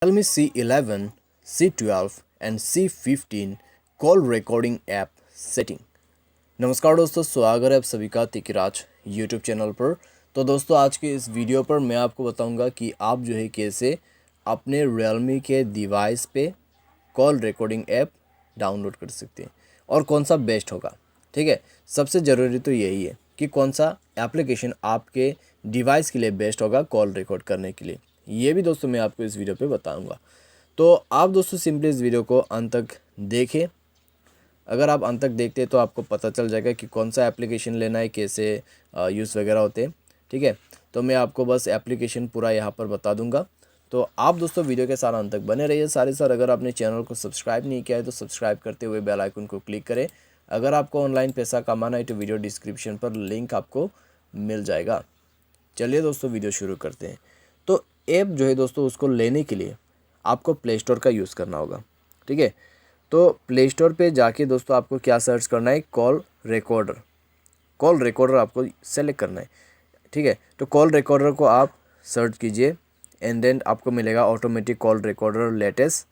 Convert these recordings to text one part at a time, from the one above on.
Realme C11, C12 and C15 call recording app setting. नमस्कार दोस्तों, स्वागत है आप सभी का तिकराज यूट्यूब चैनल पर। तो दोस्तों, आज के इस वीडियो पर मैं आपको बताऊंगा कि आप जो है कैसे अपने Realme के डिवाइस पे कॉल रिकॉर्डिंग ऐप डाउनलोड कर सकते हैं और कौन सा बेस्ट होगा। ठीक है, सबसे ज़रूरी तो यही है कि कौन सा एप्लीकेशन आपके डिवाइस के लिए बेस्ट होगा कॉल रिकॉर्ड करने के लिए। ये भी दोस्तों मैं आपको इस वीडियो पे बताऊंगा। तो आप दोस्तों सिंपली इस वीडियो को अंत तक देखें। अगर आप अंत तक देखते हैं तो आपको पता चल जाएगा कि कौन सा एप्लीकेशन लेना है, कैसे यूज़ वगैरह होते हैं। ठीक है, तो मैं आपको बस एप्लीकेशन पूरा यहाँ पर बता दूंगा। तो आप दोस्तों वीडियो के साथ अंत तक बने रहिए। सारे सर अगर आपने चैनल को सब्सक्राइब नहीं किया है तो सब्सक्राइब करते हुए बेल आइकन को क्लिक करें। अगर आपको ऑनलाइन पैसा कमाना है तो वीडियो डिस्क्रिप्शन पर लिंक आपको मिल जाएगा। चलिए दोस्तों वीडियो शुरू करते हैं। तो ऐप जो है दोस्तों, उसको लेने के लिए आपको प्ले स्टोर का यूज़ करना होगा। ठीक है, तो प्ले स्टोर पे जाके दोस्तों आपको क्या सर्च करना है, कॉल रिकॉर्डर। कॉल रिकॉर्डर आपको सेलेक्ट करना है। ठीक है, तो कॉल रिकॉर्डर को आप सर्च कीजिए एंड देन आपको मिलेगा ऑटोमेटिक कॉल रिकॉर्डर लेटेस्ट।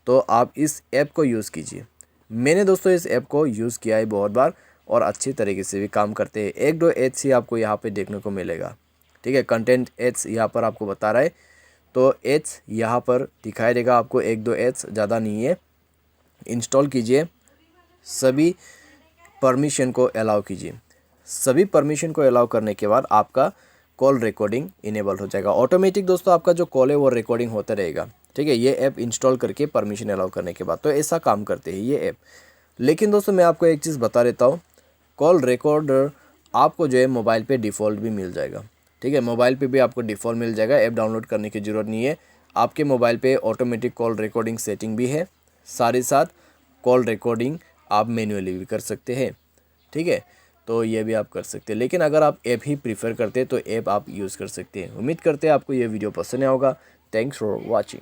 तो आप इस ऐप को यूज़ कीजिए। मैंने दोस्तों इस ऐप को यूज़ किया है बहुत बार और अच्छी तरीके से भी काम करते हैं। एक दो एड्स ही आपको यहाँ पे देखने को मिलेगा। ठीक है, कंटेंट एड्स यहाँ पर आपको बता रहा है, तो एड्स यहाँ पर दिखाई देगा आपको, एक दो एड्स, ज़्यादा नहीं है। इंस्टॉल कीजिए, सभी परमिशन को अलाउ कीजिए। सभी परमिशन को अलाउ करने के बाद आपका कॉल रिकॉर्डिंग इनेबल हो जाएगा। ऑटोमेटिक दोस्तों आपका जो कॉल है वो रिकॉर्डिंग होता रहेगा। ठीक है, ये ऐप इंस्टॉल करके परमिशन अलाउ करने के बाद तो ऐसा काम करते हैं ये ऐप। लेकिन दोस्तों मैं आपको एक चीज़ बता देता हूँ, कॉल रिकॉर्डर आपको जो है मोबाइल पे डिफ़ॉल्ट भी मिल जाएगा। ठीक है, मोबाइल पे भी आपको डिफ़ॉल्ट मिल जाएगा, ऐप डाउनलोड करने की ज़रूरत नहीं है। आपके मोबाइल पे ऑटोमेटिक कॉल रिकॉर्डिंग सेटिंग भी है, साथ ही साथ कॉल रिकॉर्डिंग आप मैन्युअली भी कर सकते हैं। ठीक है, तो ये भी आप कर सकते हैं। लेकिन अगर आप ऐप ही प्रीफर करते हैं तो ऐप आप यूज़ कर सकते हैं। उम्मीद करते हैं आपको ये वीडियो पसंद आया होगा। Thanks for watching.